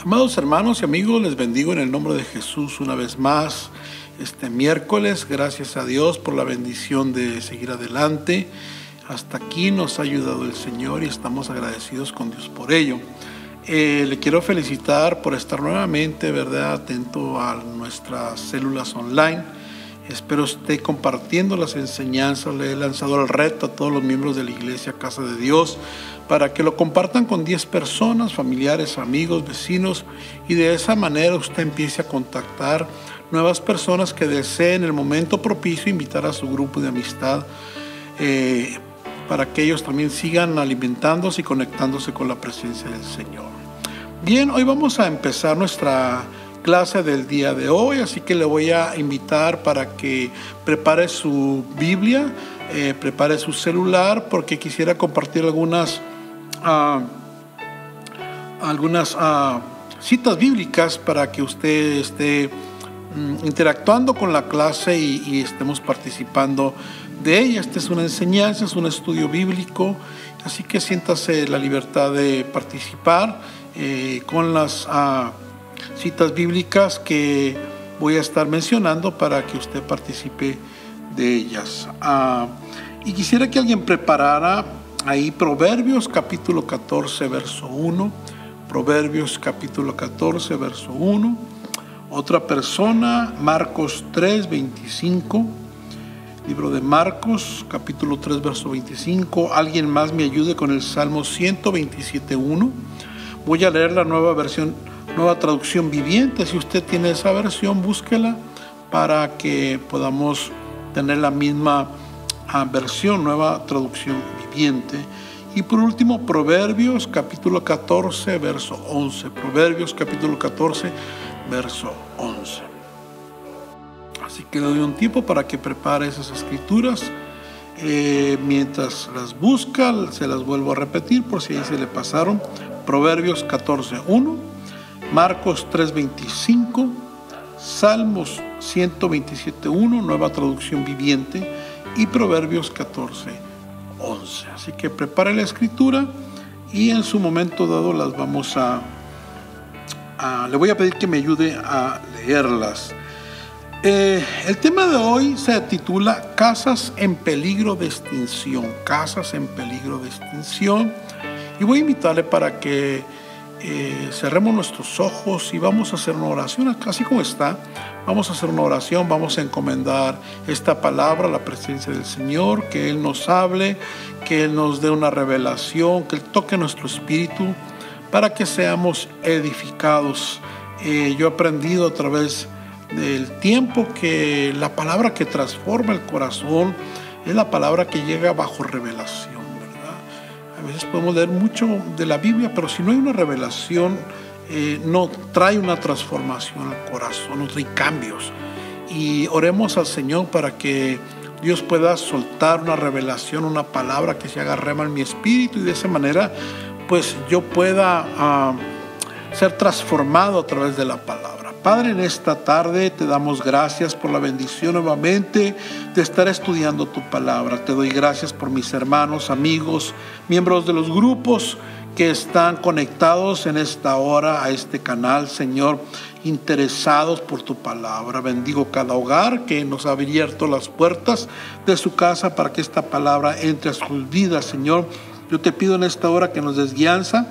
Amados hermanos y amigos, les bendigo en el nombre de Jesús una vez más. Este miércoles, gracias a Dios por la bendición de seguir adelante. Hasta aquí nos ha ayudado el Señor y estamos agradecidos con Dios por ello. Le quiero felicitar por estar nuevamente, ¿verdad?, atento a nuestras células online. Espero esté compartiendo las enseñanzas. Le he lanzado el reto a todos los miembros de la Iglesia Casa de Dios para que lo compartan con 10 personas, familiares, amigos, vecinos, y de esa manera usted empiece a contactar nuevas personas que deseen en el momento propicio invitar a su grupo de amistad para que ellos también sigan alimentándose y conectándose con la presencia del Señor. Bien, hoy vamos a empezar nuestra clase del día de hoy, así que le voy a invitar para que prepare su Biblia, prepare su celular, porque quisiera compartir algunas citas bíblicas para que usted esté interactuando con la clase y estemos participando de ella. Esta es una enseñanza, es un estudio bíblico, así que siéntase la libertad de participar con las citas bíblicas que voy a estar mencionando para que usted participe de ellas. Y quisiera que alguien preparara ahí Proverbios capítulo 14 verso 1, Proverbios capítulo 14 verso 1. Otra persona, Marcos 3 25, libro de Marcos capítulo 3 verso 25. Alguien más me ayude con el Salmo 127 1. Voy a leer la nueva traducción viviente. Si usted tiene esa versión, búsquela para que podamos tener la misma versión, nueva traducción viviente. Y por último, Proverbios capítulo 14 verso 11. Proverbios capítulo 14 verso 11. Así que le doy un tiempo para que prepare esas escrituras. Mientras las busca, se las vuelvo a repetir por si ahí se le pasaron. Proverbios 14 1, Marcos 3 25, Salmos 127 1, nueva traducción viviente, y Proverbios 14 11. Así que prepare la escritura y en su momento dado las vamos le voy a pedir que me ayude a leerlas. El tema de hoy se titula Casas en peligro de extinción. Casas en peligro de extinción. Y voy a invitarle para que cerremos nuestros ojos y vamos a hacer una oración, así como está. Vamos a hacer una oración, vamos a encomendar esta palabra a la presencia del Señor, que Él nos hable, que Él nos dé una revelación, que Él toque nuestro espíritu para que seamos edificados. Yo he aprendido a través del tiempo que la palabra que transforma el corazón es la palabra que llega bajo revelación. A veces podemos leer mucho de la Biblia, pero si no hay una revelación, no trae una transformación al corazón, no trae cambios. Y oremos al Señor para que Dios pueda soltar una revelación, una palabra que se haga rema en mi espíritu, y de esa manera pues yo pueda ser transformado a través de la palabra. Padre, en esta tarde te damos gracias por la bendición nuevamente de estar estudiando tu palabra. Te doy gracias por mis hermanos, amigos, miembros de los grupos que están conectados en esta hora a este canal, Señor, interesados por tu palabra. Bendigo cada hogar que nos ha abierto las puertas de su casa para que esta palabra entre a sus vidas, Señor. Yo te pido en esta hora que nos des guianza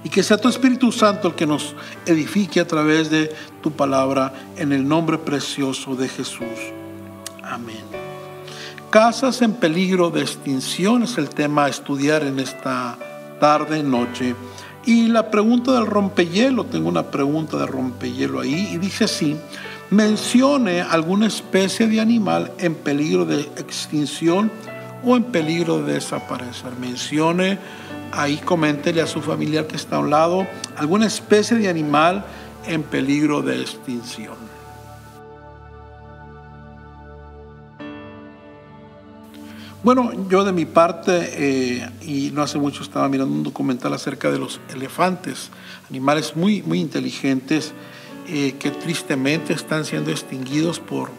y que sea tu Espíritu Santo el que nos edifique a través de tu palabra, en el nombre precioso de Jesús. Amén. Casas en peligro de extinción es el tema a estudiar en esta tarde, noche. Y la pregunta del rompehielo, tengo una pregunta de rompehielo ahí, y dice así: mencione alguna especie de animal en peligro de extinción o en peligro de desaparecer. Mencione ahí, coméntele a su familiar que está a un lado alguna especie de animal en peligro de extinción. Bueno, yo de mi parte, y no hace mucho estaba mirando un documental acerca de los elefantes, animales muy, muy inteligentes, que tristemente están siendo extinguidos por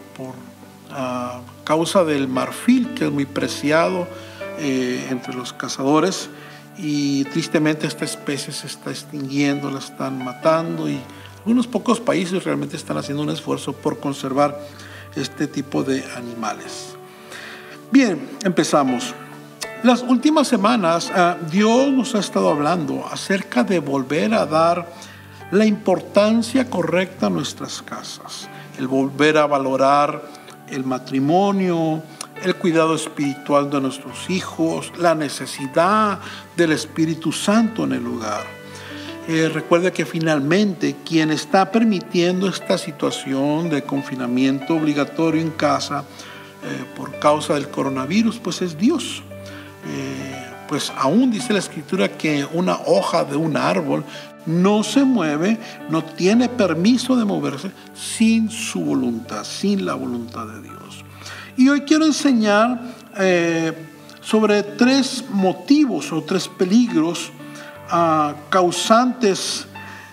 causa del marfil, que es muy preciado entre los cazadores. y tristemente esta especie se está extinguiendo, la están matando, y algunos pocos países realmente están haciendo un esfuerzo por conservar este tipo de animales. Bien, empezamos. Las últimas semanas Dios nos ha estado hablando acerca de volver a dar la importancia correcta a nuestras casas, el volver a valorar el matrimonio, el cuidado espiritual de nuestros hijos, la necesidad del Espíritu Santo en el hogar. Recuerde que finalmente quien está permitiendo esta situación de confinamiento obligatorio en casa por causa del coronavirus, pues es Dios. Pues aún dice la Escritura que una hoja de un árbol no se mueve, no tiene permiso de moverse sin su voluntad, sin la voluntad de Dios. Y hoy quiero enseñar sobre 3 motivos o 3 peligros causantes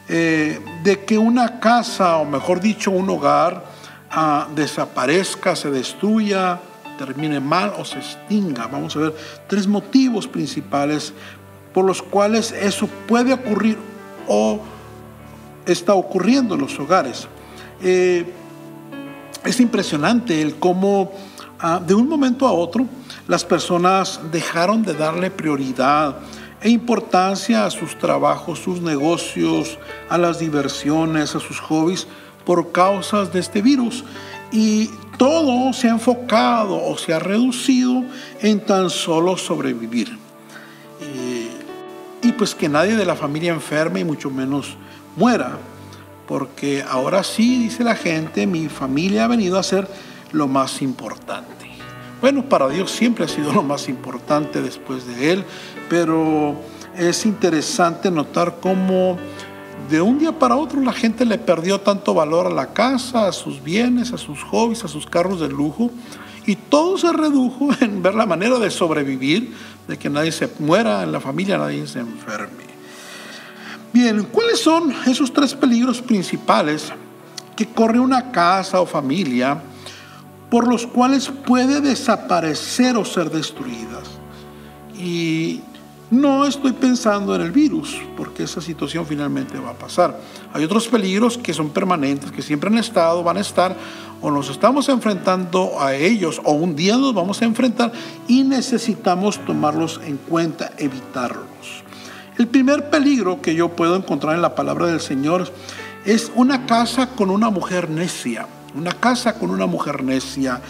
de que una casa, o mejor dicho, un hogar, desaparezca, se destruya, termine mal o se extinga. Vamos a ver 3 motivos principales por los cuales eso puede ocurrir o está ocurriendo en los hogares. Es impresionante el cómo de un momento a otro las personas dejaron de darle prioridad e importancia a sus trabajos, sus negocios, a las diversiones, a sus hobbies por causas de este virus, y todo se ha enfocado o se ha reducido en tan solo sobrevivir, y pues que nadie de la familia enferme y mucho menos muera, porque ahora sí, dice la gente, mi familia ha venido a ser lo más importante. Bueno, para Dios siempre ha sido lo más importante después de Él, pero es interesante notar cómo de un día para otro la gente le perdió tanto valor a la casa, a sus bienes, a sus hobbies, a sus carros de lujo, y todo se redujo en ver la manera de sobrevivir, de que nadie se muera en la familia, nadie se enferme. Bien, ¿cuáles son esos 3 peligros principales que corre una casa o familia por los cuales puede desaparecer o ser destruidas? Y no estoy pensando en el virus, porque esa situación finalmente va a pasar. Hay otros peligros que son permanentes, que siempre han estado, van a estar, o nos estamos enfrentando a ellos, o un día nos vamos a enfrentar y necesitamos tomarlos en cuenta, evitarlos. El primer peligro que yo puedo encontrar en la palabra del Señor es una casa con una mujer necia. Una casa con una mujer necia.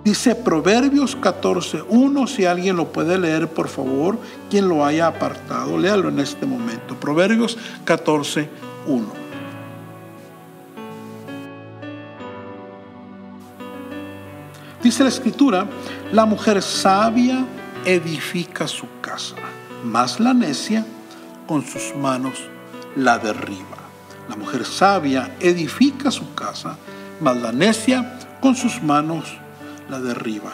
Dice Proverbios 14:1, si alguien lo puede leer, por favor, quien lo haya apartado, léalo en este momento. Proverbios 14:1. Dice la Escritura, la mujer sabia edifica su casa, mas la necia con sus manos la derriba. La mujer sabia edifica su casa, mas la necia con sus manos la derriba.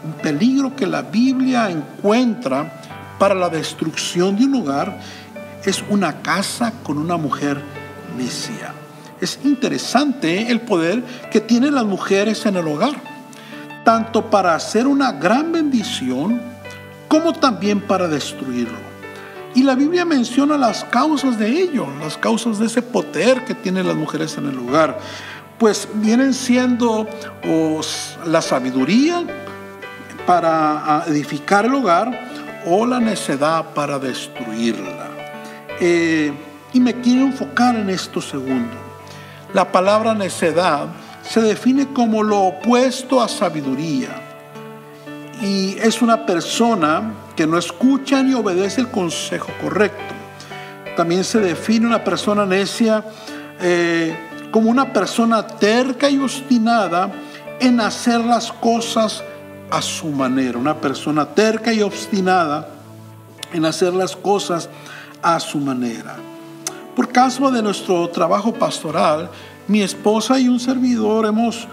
Un peligro que la Biblia encuentra para la destrucción de un hogar es una casa con una mujer necia. Es interesante el poder que tienen las mujeres en el hogar, tanto para hacer una gran bendición como también para destruirlo. Y la Biblia menciona las causas de ello, las causas de ese poder que tienen las mujeres en el hogar. Pues vienen siendo la sabiduría para edificar el hogar o la necedad para destruirla. Y me quiero enfocar en esto segundo. La palabra necedad se define como lo opuesto a sabiduría. Y es una persona que no escucha ni obedece el consejo correcto. También se define una persona necia como una persona terca y obstinada en hacer las cosas a su manera. Una persona terca y obstinada en hacer las cosas a su manera. Por causa de nuestro trabajo pastoral, mi esposa y un servidor hemos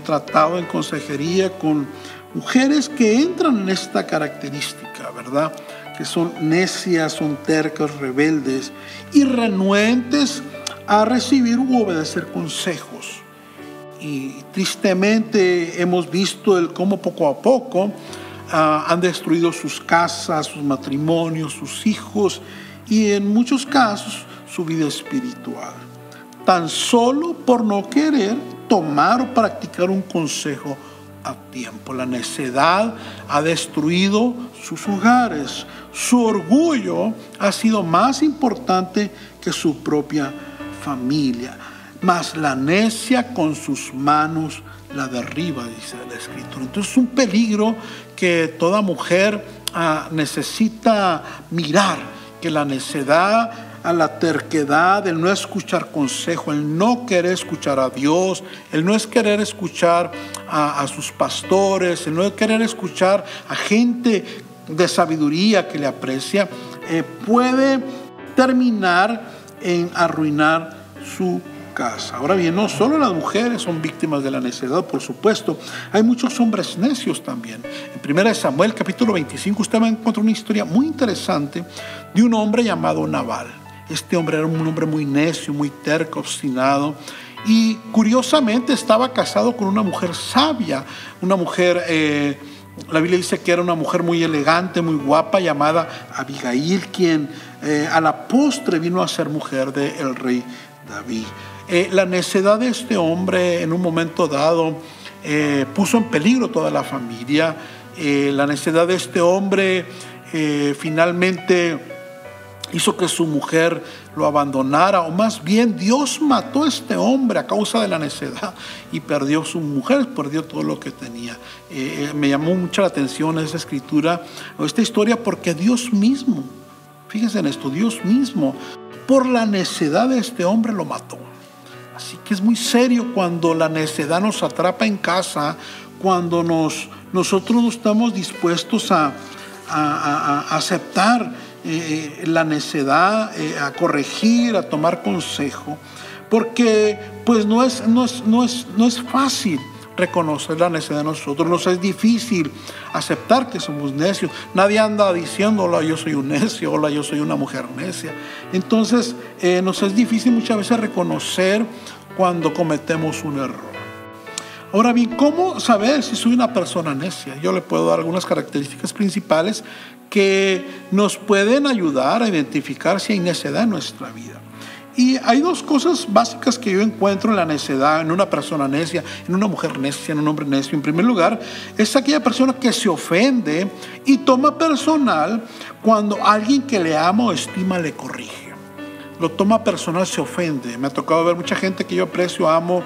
tratado en consejería con mujeres que entran en esta característica, ¿verdad? Que son necias, son tercas, rebeldes y renuentes a recibir u obedecer consejos. Y tristemente hemos visto el cómo poco a poco han destruido sus casas, sus matrimonios, sus hijos y en muchos casos su vida espiritual, tan solo por no querer tomar o practicar un consejo a tiempo. La necedad ha destruido sus hogares. Su orgullo ha sido más importante que su propia familia. Mas la necia con sus manos la derriba, dice la Escritura. Entonces es un peligro que toda mujer necesita mirar, que la necedad, a la terquedad, el no escuchar consejo, el no querer escuchar a Dios, el no es querer escuchar a sus pastores, el no querer escuchar a gente de sabiduría que le aprecia, puede terminar en arruinar su casa. Ahora bien, no solo las mujeres son víctimas de la necedad, por supuesto, hay muchos hombres necios también. En 1 Samuel capítulo 25 usted va a encontrar una historia muy interesante de un hombre llamado Nabal. Este hombre era un hombre muy necio, muy terco, obstinado, y curiosamente estaba casado con una mujer sabia, una mujer, la Biblia dice que era una mujer muy elegante, muy guapa, llamada Abigail, quien a la postre vino a ser mujer del rey David. La necedad de este hombre en un momento dado puso en peligro toda la familia. La necedad de este hombre finalmente hizo que su mujer lo abandonara, o más bien Dios mató a este hombre a causa de la necedad y perdió su mujer, perdió todo lo que tenía. Me llamó mucho la atención esa escritura, esta historia, porque Dios mismo, fíjense en esto, Dios mismo por la necedad de este hombre lo mató. Así que es muy serio cuando la necedad nos atrapa en casa, cuando nosotros no estamos dispuestos a aceptar la necedad, a corregir, a tomar consejo, porque pues no es fácil reconocer la necedad de nosotros, nos es difícil aceptar que somos necios. Nadie anda diciendo, hola, yo soy un necio, hola, yo soy una mujer necia. Entonces nos es difícil muchas veces reconocer cuando cometemos un error. Ahora bien, ¿cómo saber si soy una persona necia? Yo le puedo dar algunas características principales que nos pueden ayudar a identificar si hay necedad en nuestra vida. Y hay dos cosas básicas que yo encuentro en la necedad, en una persona necia, en una mujer necia, en un hombre necio. En primer lugar, es aquella persona que se ofende y toma personal cuando alguien que le ama o estima le corrige. Lo toma personal, se ofende. Me ha tocado ver mucha gente que yo aprecio, amo,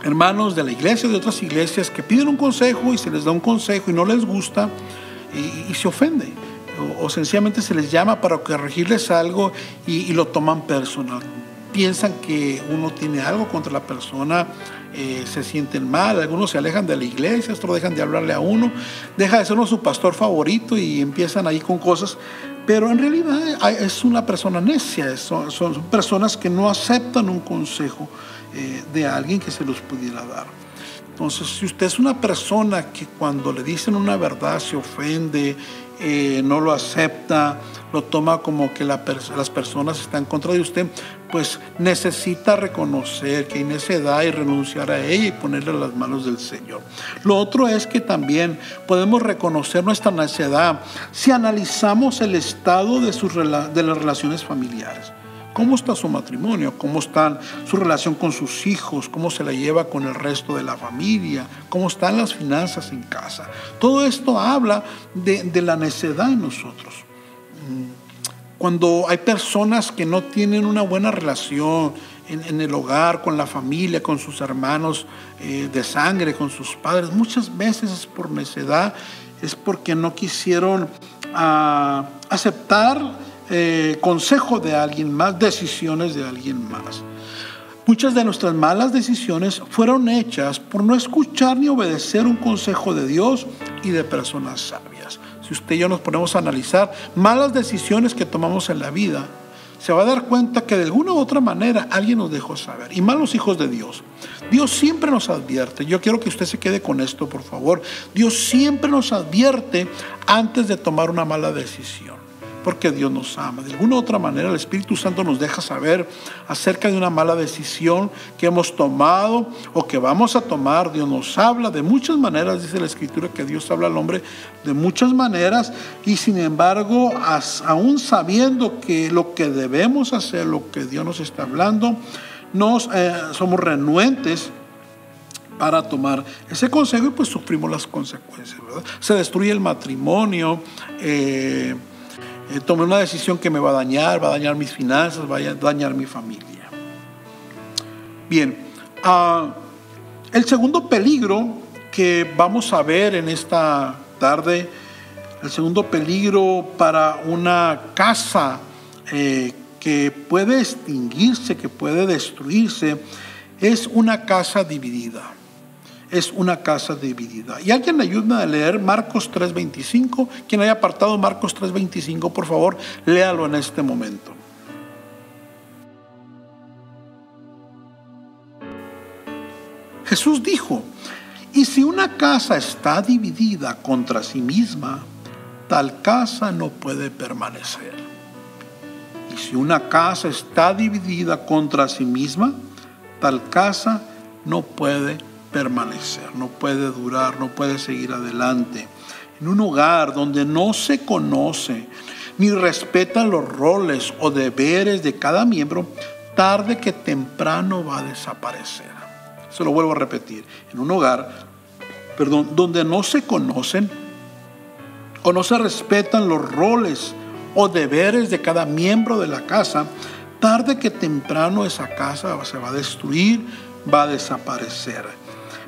hermanos de la iglesia, de otras iglesias, que piden un consejo y se les da un consejo y no les gusta y se ofende. O sencillamente se les llama para corregirles algo y lo toman personal. Piensan que uno tiene algo contra la persona, se sienten mal, algunos se alejan de la iglesia, otros dejan de hablarle a uno, deja de ser uno su pastor favorito y empiezan ahí con cosas. Pero en realidad es una persona necia, son personas que no aceptan un consejo de alguien que se los pudiera dar. Entonces, si usted es una persona que cuando le dicen una verdad se ofende, no lo acepta, lo toma como que las personas están en contra de usted, pues necesita reconocer que hay necedad y renunciar a ella y ponerle a las manos del Señor. Lo otro es que también podemos reconocer nuestra necedad si analizamos el estado de las relaciones familiares. ¿Cómo está su matrimonio? ¿Cómo está su relación con sus hijos? ¿Cómo se la lleva con el resto de la familia? ¿Cómo están las finanzas en casa? Todo esto habla de la necedad en nosotros. Cuando hay personas que no tienen una buena relación en el hogar, con la familia, con sus hermanos de sangre, con sus padres, muchas veces es por necedad, es porque no quisieron aceptar consejo de alguien más, decisiones de alguien más. Muchas de nuestras malas decisiones fueron hechas por no escuchar ni obedecer un consejo de Dios y de personas sabias. Si usted y yo nos ponemos a analizar malas decisiones que tomamos en la vida, se va a dar cuenta que de alguna u otra manera alguien nos dejó saber. Y más los hijos de Dios. Dios siempre nos advierte. Yo quiero que usted se quede con esto, por favor. Dios siempre nos advierte antes de tomar una mala decisión. porque Dios nos ama. De alguna u otra manera el Espíritu Santo nos deja saber acerca de una mala decisión que hemos tomado o que vamos a tomar. Dios nos habla de muchas maneras, dice la Escritura que Dios habla al hombre de muchas maneras, y sin embargo, aún sabiendo que lo que debemos hacer, lo que Dios nos está hablando, somos renuentes para tomar ese consejo, y pues sufrimos las consecuencias, ¿verdad? Se destruye el matrimonio, tomé una decisión que me va a dañar mis finanzas, va a dañar mi familia. Bien, el segundo peligro que vamos a ver en esta tarde, el segundo peligro para una casa que puede extinguirse, que puede destruirse, es una casa dividida. Es una casa dividida. Y alguien me ayuda a leer Marcos 3:25. Quien haya apartado Marcos 3:25, por favor, léalo en este momento. Jesús dijo: y si una casa está dividida contra sí misma, tal casa no puede permanecer. Y si una casa está dividida contra sí misma, tal casa no puede permanecer, no puede durar, no puede seguir adelante. En un hogar donde no se conoce ni respetan los roles o deberes de cada miembro, tarde que temprano va a desaparecer. Se lo vuelvo a repetir. En un hogar, donde no se conocen o no se respetan los roles o deberes de cada miembro de la casa, tarde que temprano esa casa se va a destruir, va a desaparecer.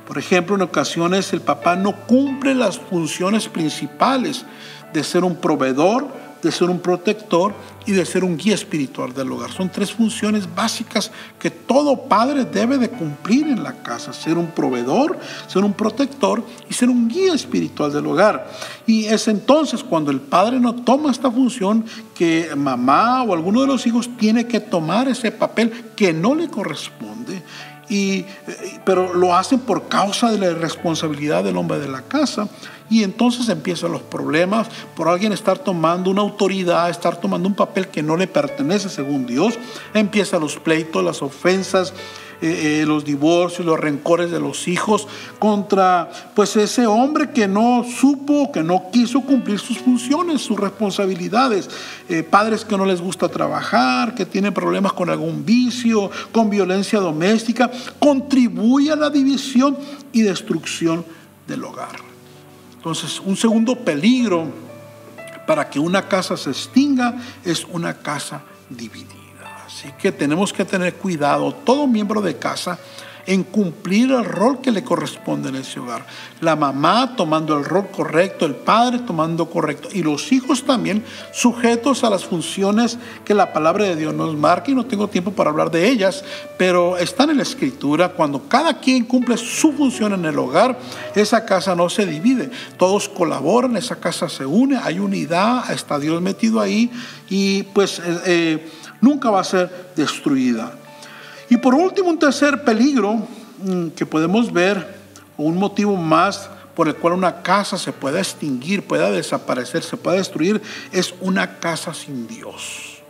Por ejemplo, en ocasiones el papá no cumple las funciones principales de ser un proveedor, de ser un protector y de ser un guía espiritual del hogar. Son tres funciones básicas que todo padre debe de cumplir en la casa: ser un proveedor, ser un protector y ser un guía espiritual del hogar. Y es entonces cuando el padre no toma esta función que mamá o alguno de los hijos tiene que tomar ese papel que no le corresponde. Pero lo hacen por causa de la irresponsabilidad del hombre de la casa, y entonces empiezan los problemas por alguien estar tomando una autoridad, estar tomando un papel que no le pertenece según Dios. Empiezan los pleitos, las ofensas, los divorcios, los rencores de los hijos contra pues ese hombre que no supo, que no quiso cumplir sus funciones, sus responsabilidades. Padres que no les gusta trabajar, que tienen problemas con algún vicio, con violencia doméstica, contribuye a la división y destrucción del hogar. Entonces, un segundo peligro para que una casa se extinga es una casa dividida. Así que tenemos que tener cuidado, todo miembro de casa, en cumplir el rol que le corresponde en ese hogar. La mamá tomando el rol correcto, el padre tomando correcto, y los hijos también sujetos a las funciones que la palabra de Dios nos marca. Y no tengo tiempo para hablar de ellas, pero están en la Escritura. Cuando cada quien cumple su función en el hogar, esa casa no se divide, todos colaboran, esa casa se une, hay unidad, está Dios metido ahí, y pues nunca va a ser destruida. Y por último, un tercer peligro que podemos ver, o un motivo más por el cual una casa se puede extinguir, pueda desaparecer, se puede destruir, es una casa sin Dios.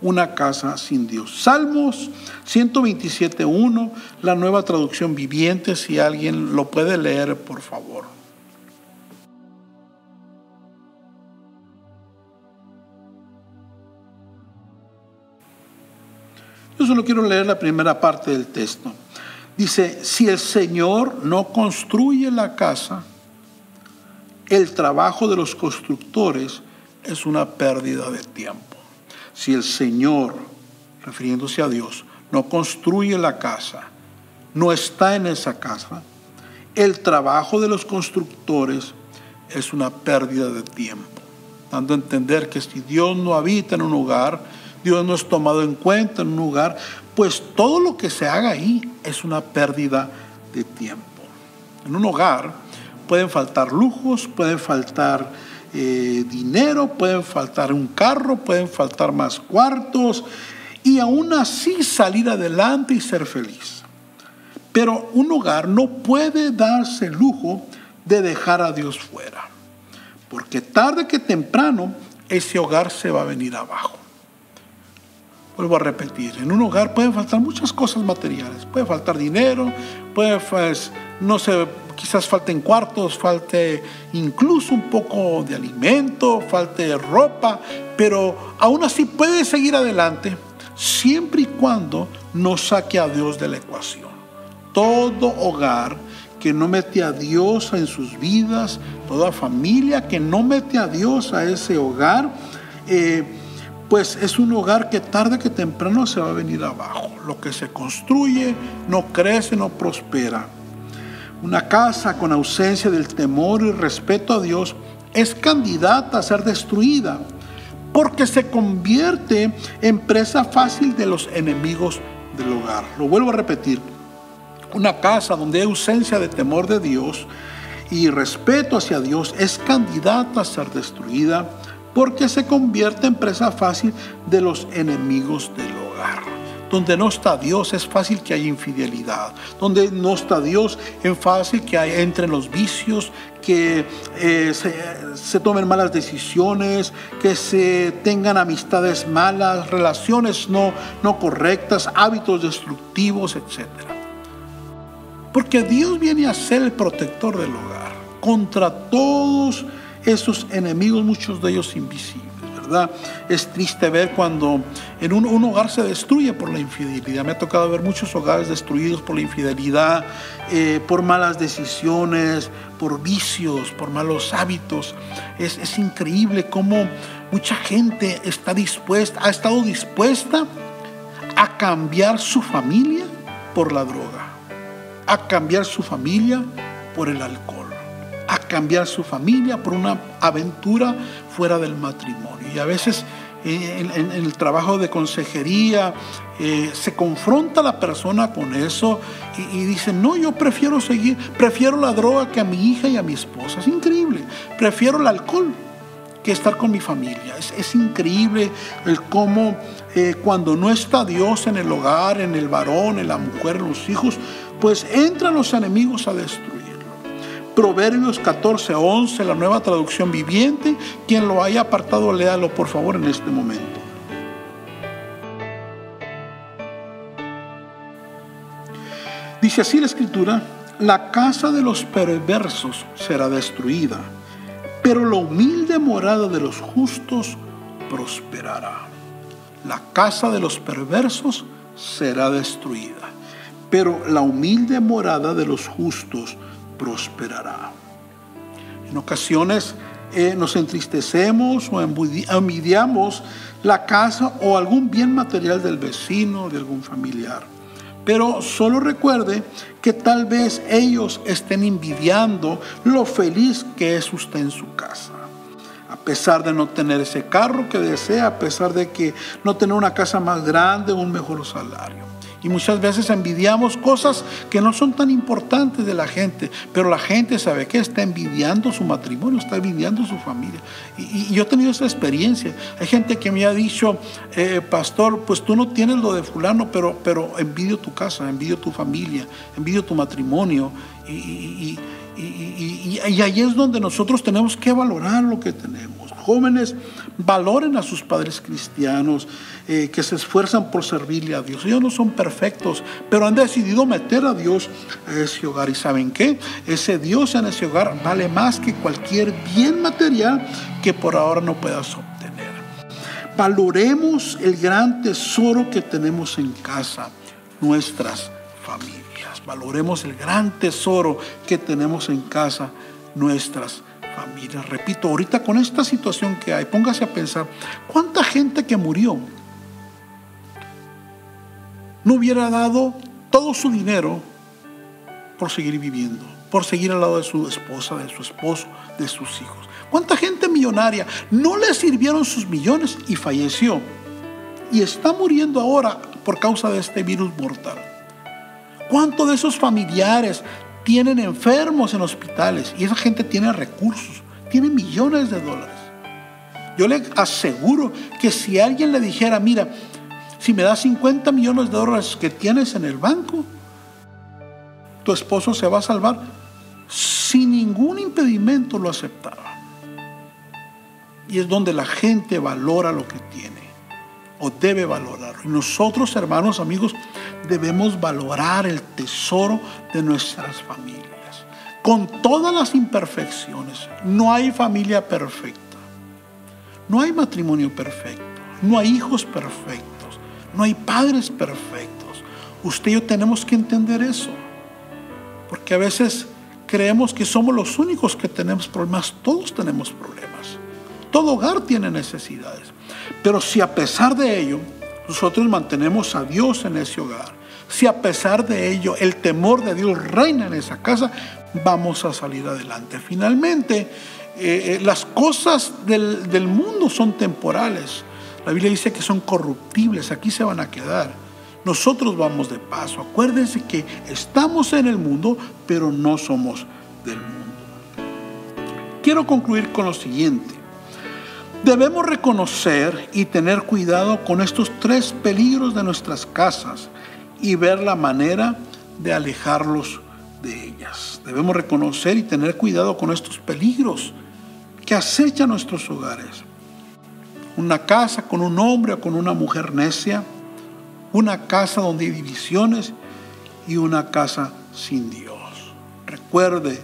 Una casa sin Dios. Salmos 127:1, la Nueva Traducción Viviente, si alguien lo puede leer, por favor. Yo solo quiero leer la primera parte del texto. Dice: si el Señor no construye la casa, el trabajo de los constructores es una pérdida de tiempo. Si el Señor, refiriéndose a Dios, no construye la casa, no está en esa casa, el trabajo de los constructores es una pérdida de tiempo. Dando a entender que si Dios no habita en un hogar, Dios no es tomado en cuenta en un lugar, pues todo lo que se haga ahí es una pérdida de tiempo. En un hogar pueden faltar lujos, pueden faltar dinero, pueden faltar un carro, pueden faltar más cuartos, y aún así salir adelante y ser feliz. Pero un hogar no puede darse el lujo de dejar a Dios fuera, porque tarde que temprano ese hogar se va a venir abajo. Vuelvo a repetir, en un hogar pueden faltar muchas cosas materiales, puede faltar dinero, no sé, quizás falten cuartos, falte incluso un poco de alimento, falte ropa, pero aún así puede seguir adelante siempre y cuando no saque a Dios de la ecuación. Todo hogar que no mete a Dios en sus vidas, toda familia que no mete a Dios a ese hogar, pues es un hogar que tarde que temprano se va a venir abajo. Lo que se construye no crece, no prospera. Una casa con ausencia del temor y respeto a Dios es candidata a ser destruida, porque se convierte en presa fácil de los enemigos del hogar. Lo vuelvo a repetir. Una casa donde hay ausencia de temor de Dios y respeto hacia Dios es candidata a ser destruida, porque se convierte en presa fácil de los enemigos del hogar. Donde no está Dios es fácil que haya infidelidad. Donde no está Dios es fácil que entren los vicios, que se tomen malas decisiones, que se tengan amistades malas, relaciones no correctas, hábitos destructivos, etc. Porque Dios viene a ser el protector del hogar contra todos esos enemigos, muchos de ellos invisibles, ¿verdad? Es triste ver cuando en un hogar se destruye por la infidelidad. Me ha tocado ver muchos hogares destruidos por la infidelidad, por malas decisiones, por vicios, por malos hábitos. Es increíble cómo mucha gente ha estado dispuesta a cambiar su familia por la droga, a cambiar su familia por el alcohol, a cambiar su familia por una aventura fuera del matrimonio. Y a veces en el trabajo de consejería se confronta a la persona con eso y dice: no, yo prefiero la droga que a mi hija y a mi esposa. Es increíble. Prefiero el alcohol que estar con mi familia. Es increíble el cómo cuando no está Dios en el hogar, en el varón, en la mujer, en los hijos, pues entran los enemigos a destruirlo. Proverbios 14:11, la Nueva Traducción Viviente. Quien lo haya apartado, léalo por favor en este momento. Dice así la Escritura: la casa de los perversos será destruida, pero la humilde morada de los justos prosperará. La casa de los perversos será destruida, pero la humilde morada de los justos prosperará. En ocasiones nos entristecemos o envidiamos la casa o algún bien material del vecino, de algún familiar. Pero solo recuerde que tal vez ellos estén envidiando lo feliz que es usted en su casa. A pesar de no tener ese carro que desea, a pesar de que no tener una casa más grande o un mejor salario. Y muchas veces envidiamos cosas que no son tan importantes de la gente, pero la gente sabe que está envidiando su matrimonio, está envidiando su familia. Y yo he tenido esa experiencia. Hay gente que me ha dicho: pastor, pues tú no tienes lo de fulano, pero envidio tu casa, envidio tu familia, envidio tu matrimonio. Y ahí es donde nosotros tenemos que valorar lo que tenemos. Jóvenes, valoren a sus padres cristianos que se esfuerzan por servirle a Dios. Ellos no son perfectos, pero han decidido meter a Dios a ese hogar. ¿Y saben qué? Ese Dios en ese hogar vale más que cualquier bien material que por ahora no puedas obtener. Valoremos el gran tesoro que tenemos en casa, nuestras familias. Valoremos el gran tesoro que tenemos en casa, nuestras familias. Repito, ahorita con esta situación que hay, póngase a pensar: ¿cuánta gente que murió no hubiera dado todo su dinero por seguir viviendo, por seguir al lado de su esposa, de su esposo, de sus hijos? ¿Cuánta gente millonaria no le sirvieron sus millones y falleció y está muriendo ahora por causa de este virus mortal? ¿Cuántos de esos familiares tienen enfermos en hospitales? Y esa gente tiene recursos, tiene millones de dólares. Yo le aseguro que si alguien le dijera: mira, si me das 50 millones de dólares que tienes en el banco, tu esposo se va a salvar, sin ningún impedimento lo aceptaba. Y es donde la gente valora lo que tiene, o debe valorarlo. Y nosotros, hermanos, amigos, debemos valorar el tesoro de nuestras familias, con todas las imperfecciones. No hay familia perfecta, no hay matrimonio perfecto, no hay hijos perfectos, no hay padres perfectos. Usted y yo tenemos que entender eso, porque a veces creemos que somos los únicos que tenemos problemas. Todos tenemos problemas. Todo hogar tiene necesidades. Pero si a pesar de ello nosotros mantenemos a Dios en ese hogar, si a pesar de ello el temor de Dios reina en esa casa, vamos a salir adelante. Finalmente, las cosas del mundo son temporales. La Biblia dice que son corruptibles, aquí se van a quedar. Nosotros vamos de paso. Acuérdense que estamos en el mundo, pero no somos del mundo. Quiero concluir con lo siguiente. Debemos reconocer y tener cuidado con estos 3 peligros de nuestras casas y ver la manera de alejarlos de ellas. Debemos reconocer y tener cuidado con estos peligros que acechan nuestros hogares. Una casa con un hombre o con una mujer necia, una casa donde hay divisiones y una casa sin Dios. Recuerde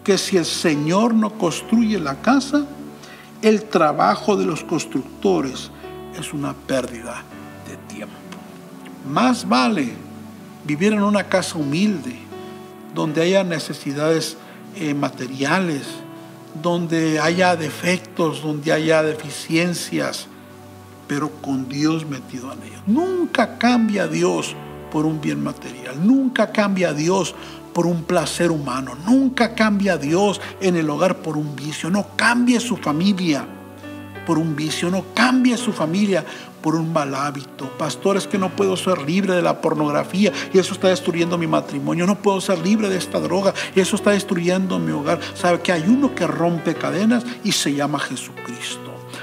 que si el Señor no construye la casa, el trabajo de los constructores es una pérdida de tiempo. Más vale vivir en una casa humilde, donde haya necesidades materiales, donde haya defectos, donde haya deficiencias, pero con Dios metido en ellos. Nunca cambia Dios por un bien material, nunca cambia Dios por un placer humano, nunca cambia Dios en el hogar por un vicio. No cambie su familia por un vicio, no cambie su familia por un mal hábito. Pastor, es que no puedo ser libre de la pornografía y eso está destruyendo mi matrimonio. No puedo ser libre de esta droga y eso está destruyendo mi hogar. Sabe que hay uno que rompe cadenas y se llama Jesucristo.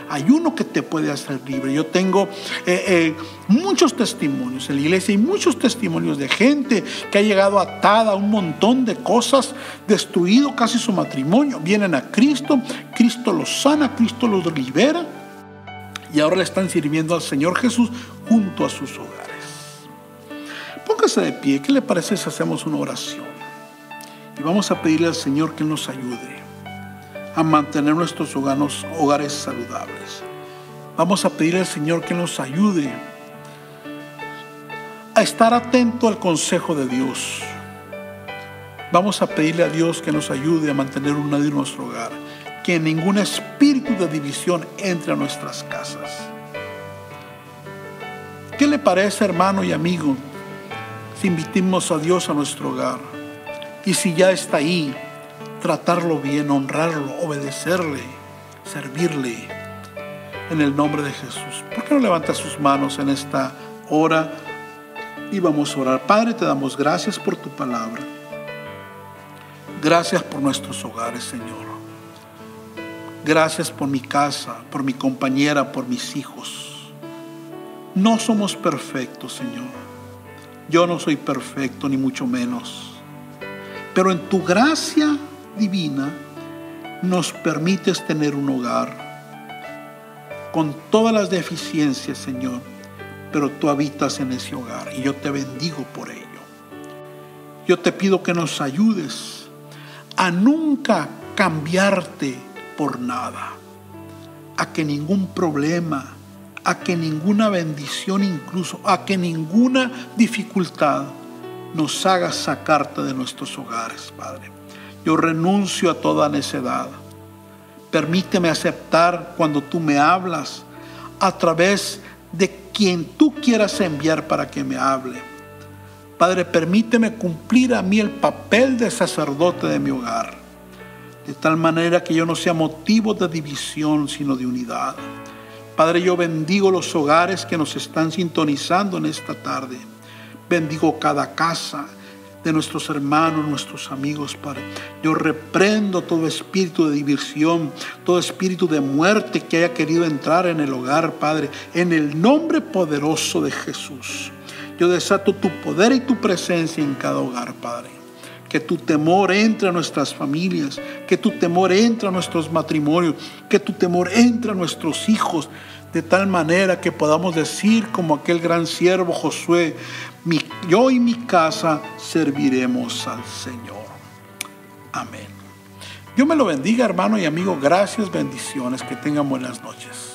Hay uno que te puede hacer libre. Yo tengo muchos testimonios en la iglesia y muchos testimonios de gente que ha llegado atada a un montón de cosas, destruido casi su matrimonio. Vienen a Cristo, Cristo los sana, Cristo los libera y ahora le están sirviendo al Señor Jesús junto a sus hogares. Póngase de pie. ¿Qué le parece si hacemos una oración? Y vamos a pedirle al Señor que nos ayude a mantener nuestros hogares saludables. Vamos a pedirle al Señor que nos ayude a estar atento al consejo de Dios. Vamos a pedirle a Dios que nos ayude a mantener unidad en nuestro hogar, que ningún espíritu de división entre a nuestras casas. ¿Qué le parece, hermano y amigo, si invitamos a Dios a nuestro hogar? Y si ya está ahí, tratarlo bien, honrarlo, obedecerle, servirle en el nombre de Jesús. ¿Por qué no levanta sus manos en esta hora y vamos a orar? Padre, te damos gracias por tu palabra. Gracias por nuestros hogares, Señor. Gracias por mi casa, por mi compañera, por mis hijos. No somos perfectos, Señor. Yo no soy perfecto, ni mucho menos. Pero en tu gracia divina nos permites tener un hogar con todas las deficiencias, Señor, pero tú habitas en ese hogar y yo te bendigo por ello. Yo te pido que nos ayudes a nunca cambiarte por nada, a que ningún problema, a que ninguna bendición, incluso a que ninguna dificultad nos haga sacarte de nuestros hogares, Padre. Yo renuncio a toda necedad. Permíteme aceptar cuando tú me hablas a través de quien tú quieras enviar para que me hable. Padre, permíteme cumplir a mí el papel de sacerdote de mi hogar, de tal manera que yo no sea motivo de división, sino de unidad. Padre, yo bendigo los hogares que nos están sintonizando en esta tarde. Bendigo cada casa de nuestros hermanos, nuestros amigos, Padre. Yo reprendo todo espíritu de división, todo espíritu de muerte que haya querido entrar en el hogar, Padre, en el nombre poderoso de Jesús. Yo desato tu poder y tu presencia en cada hogar, Padre. Que tu temor entre a nuestras familias, que tu temor entre a nuestros matrimonios, que tu temor entre a nuestros hijos, de tal manera que podamos decir como aquel gran siervo Josué: yo y mi casa serviremos al Señor. Amén. Dios me lo bendiga, hermano y amigo. Gracias, bendiciones. Que tengan buenas noches.